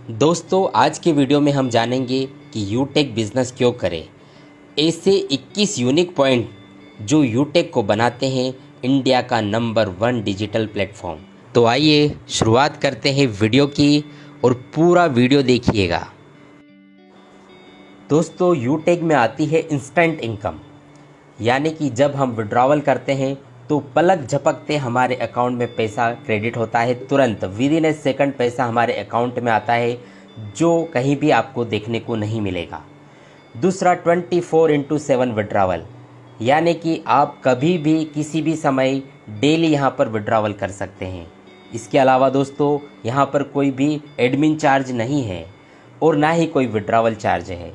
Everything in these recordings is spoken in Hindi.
दोस्तों, आज के वीडियो में हम जानेंगे कि यूटेक बिजनेस क्यों करें। ऐसे 21 यूनिक पॉइंट जो यूटेक को बनाते हैं इंडिया का नंबर 1 डिजिटल प्लेटफॉर्म। तो आइए शुरुआत करते हैं वीडियो की और पूरा वीडियो देखिएगा। दोस्तों, यूटेक में आती है इंस्टेंट इनकम, यानी कि जब हम विड्रॉवल करते हैं तो पलक झपकते हमारे अकाउंट में पैसा क्रेडिट होता है, तुरंत विद इन ए सेकंड पैसा हमारे अकाउंट में आता है, जो कहीं भी आपको देखने को नहीं मिलेगा। दूसरा 24/7 विड्रॉवल, यानी कि आप कभी भी किसी भी समय डेली यहाँ पर विड्रॉवल कर सकते हैं। इसके अलावा दोस्तों, यहाँ पर कोई भी एडमिन चार्ज नहीं है और ना ही कोई विड्रॉवल चार्ज है,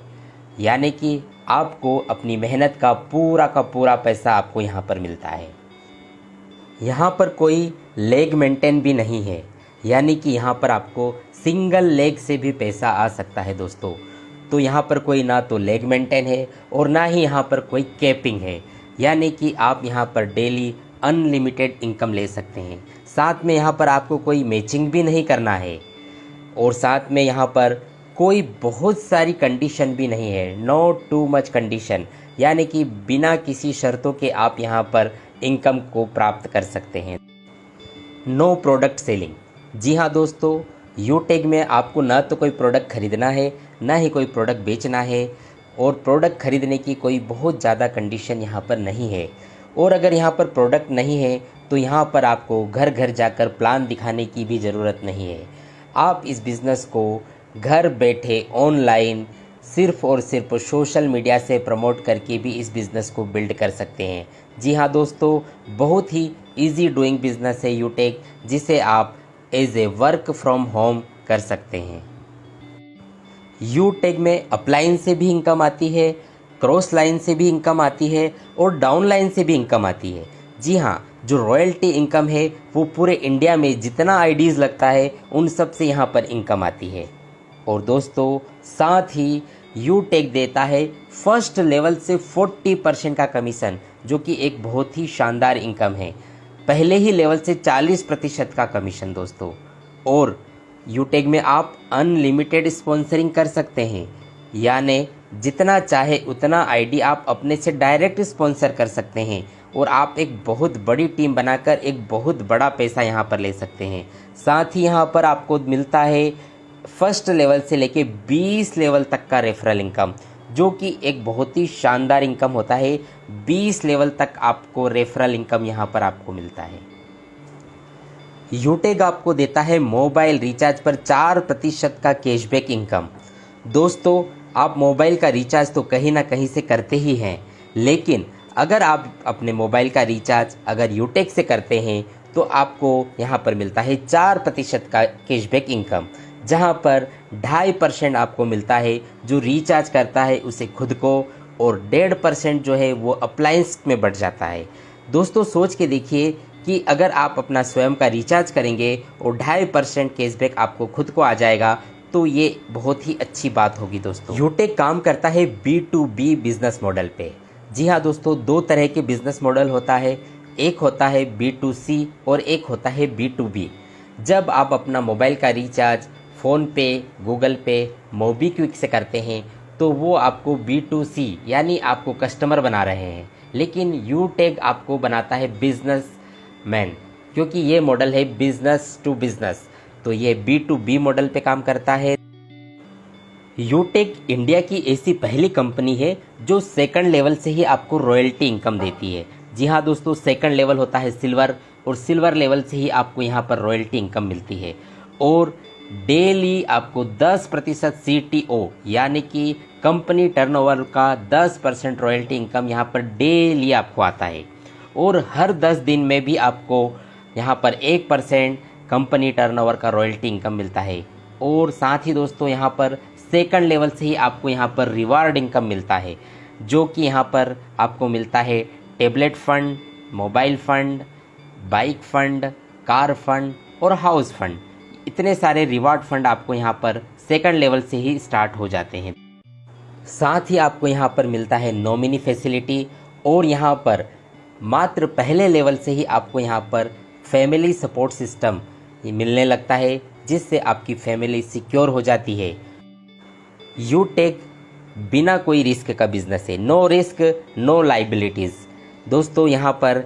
यानी कि आपको अपनी मेहनत का पूरा पैसा आपको यहाँ पर मिलता है। यहाँ पर कोई लेग मेंटेन भी नहीं है, यानी कि यहाँ पर आपको सिंगल लेग से भी पैसा आ सकता है दोस्तों। तो यहाँ पर कोई ना तो लेग मेंटेन है और ना ही यहाँ पर कोई कैपिंग है, यानी कि आप यहाँ पर डेली अनलिमिटेड इनकम ले सकते हैं। साथ में यहाँ पर आपको कोई मैचिंग भी नहीं करना है और साथ में यहाँ पर कोई बहुत सारी कंडीशन भी नहीं है, नो टू मच कंडीशन, यानी कि बिना किसी शर्तों के आप यहाँ पर इनकम को प्राप्त कर सकते हैं। No product selling. जी हाँ दोस्तों, यूटेक में आपको ना तो कोई प्रोडक्ट खरीदना है ना ही कोई प्रोडक्ट बेचना है, और प्रोडक्ट खरीदने की कोई बहुत ज़्यादा कंडीशन यहाँ पर नहीं है। और अगर यहाँ पर प्रोडक्ट नहीं है तो यहाँ पर आपको घर घर जाकर प्लान दिखाने की भी ज़रूरत नहीं है। आप इस बिज़नेस को घर बैठे ऑनलाइन सिर्फ़ और सिर्फ सोशल मीडिया से प्रमोट करके भी इस बिज़नेस को बिल्ड कर सकते हैं। जी हाँ दोस्तों, बहुत ही इजी डूइंग बिज़नेस है यूटेक, जिसे आप as a work from home कर सकते हैं। यूटेक में अपलाइन से भी इनकम आती है, क्रॉस लाइन से भी इनकम आती है और डाउन लाइन से भी इनकम आती है। जी हाँ, जो रॉयल्टी इनकम है वो पूरे इंडिया में जितना आईडीज़ लगता है उन सब से यहाँ पर इनकम आती है। और दोस्तों, साथ ही यूटेक देता है फर्स्ट लेवल से 40% का कमीशन, जो कि एक बहुत ही शानदार इनकम है। पहले ही लेवल से 40% का कमीशन दोस्तों। और यूटेक में आप अनलिमिटेड स्पॉन्सरिंग कर सकते हैं, यानी जितना चाहे उतना आईडी आप अपने से डायरेक्ट स्पॉन्सर कर सकते हैं और आप एक बहुत बड़ी टीम बनाकर एक बहुत बड़ा पैसा यहाँ पर ले सकते हैं। साथ ही यहाँ पर आपको मिलता है फर्स्ट लेवल से लेके 20 लेवल तक का रेफरल इनकम, जो कि एक बहुत ही शानदार इनकम होता है। 20 लेवल तक आपको रेफरल इनकम यहाँ पर आपको मिलता है। यूटेक आपको देता है मोबाइल रिचार्ज पर 4% का कैशबैक इनकम। दोस्तों, आप मोबाइल का रिचार्ज तो कहीं ना कहीं से करते ही हैं, लेकिन अगर आप अपने मोबाइल का रिचार्ज अगर यूटेक से करते हैं तो आपको यहाँ पर मिलता है 4% का कैशबैक इनकम, जहाँ पर 2.5% आपको मिलता है जो रिचार्ज करता है उसे खुद को, और 1.5% जो है वो अप्लायंस में बढ़ जाता है। दोस्तों, सोच के देखिए कि अगर आप अपना स्वयं का रिचार्ज करेंगे और 2.5% कैशबैक आपको खुद को आ जाएगा, तो ये बहुत ही अच्छी बात होगी दोस्तों। यूटेक काम करता है B2B बिजनेस मॉडल पे। जी हाँ दोस्तों, 2 तरह के बिजनेस मॉडल होता है, एक होता है B2C और एक होता है B2B। जब आप अपना मोबाइल का रिचार्ज फ़ोन पे, गूगल पे, मोबीक्विक से करते हैं तो वो आपको B2C यानी आपको कस्टमर बना रहे हैं, लेकिन यूटेक आपको बनाता है बिजनेस मैन, क्योंकि ये मॉडल है बिजनेस टू बिजनेस, तो ये B2B मॉडल पे काम करता है। यूटेक इंडिया की ऐसी पहली कंपनी है जो सेकंड लेवल से ही आपको रॉयल्टी इनकम देती है। जी हाँ दोस्तों, सेकंड लेवल होता है सिल्वर, और सिल्वर लेवल से ही आपको यहाँ पर रॉयल्टी इनकम मिलती है। और डेली आपको 10% CTO यानी कि कंपनी टर्नओवर का 10% रॉयल्टी इनकम यहाँ पर डेली आपको आता है, और हर 10 दिन में भी आपको यहाँ पर 1% कंपनी टर्नओवर का रॉयल्टी इनकम मिलता है। और साथ ही दोस्तों, यहाँ पर सेकंड लेवल से ही आपको यहाँ पर रिवार्ड इनकम मिलता है, जो कि यहाँ पर आपको मिलता है tablet fund, mobile fund, bike fund, car fund और हाउस फंड। इतने सारे रिवार्ड फंड आपको यहाँ पर सेकंड लेवल से ही स्टार्ट हो जाते हैं। साथ ही आपको यहाँ पर मिलता है नॉमिनी फैसिलिटी, और यहाँ पर मात्र पहले लेवल से ही आपको यहाँ पर फैमिली सपोर्ट सिस्टम मिलने लगता है, जिससे आपकी फैमिली सिक्योर हो जाती है। यूटेक बिना कोई रिस्क का बिजनेस है, नो रिस्क नो लाइबिलिटीज़। दोस्तों यहाँ पर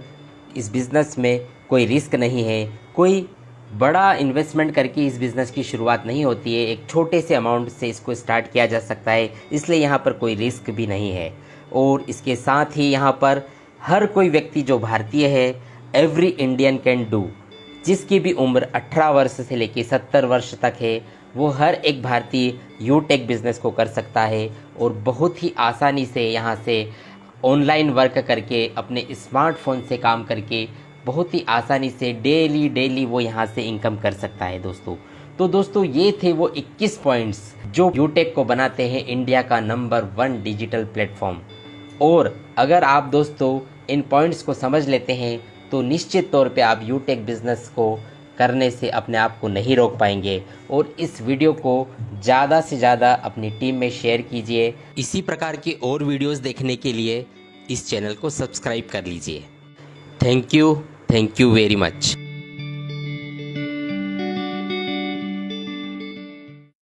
इस बिज़नेस में कोई रिस्क नहीं है, कोई बड़ा इन्वेस्टमेंट करके इस बिज़नेस की शुरुआत नहीं होती है, एक छोटे से अमाउंट से इसको स्टार्ट किया जा सकता है, इसलिए यहाँ पर कोई रिस्क भी नहीं है। और इसके साथ ही यहाँ पर हर कोई व्यक्ति जो भारतीय है, एवरी इंडियन कैन डू, जिसकी भी उम्र 18 वर्ष से लेकर 70 वर्ष तक है, वो हर एक भारतीय यूटेक बिज़नेस को कर सकता है और बहुत ही आसानी से यहाँ से ऑनलाइन वर्क करके, अपने स्मार्टफोन से काम करके बहुत ही आसानी से डेली वो यहाँ से इनकम कर सकता है दोस्तों। तो दोस्तों ये थे वो 21 पॉइंट्स जो यूटेक को बनाते हैं इंडिया का नंबर 1 डिजिटल प्लेटफॉर्म। और अगर आप दोस्तों इन पॉइंट्स को समझ लेते हैं तो निश्चित तौर पे आप यूटेक बिज़नेस को करने से अपने आप को नहीं रोक पाएंगे। और इस वीडियो को ज़्यादा से ज़्यादा अपनी टीम में शेयर कीजिए। इसी प्रकार की और वीडियोस देखने के लिए इस चैनल को सब्सक्राइब कर लीजिए। Thank you very much.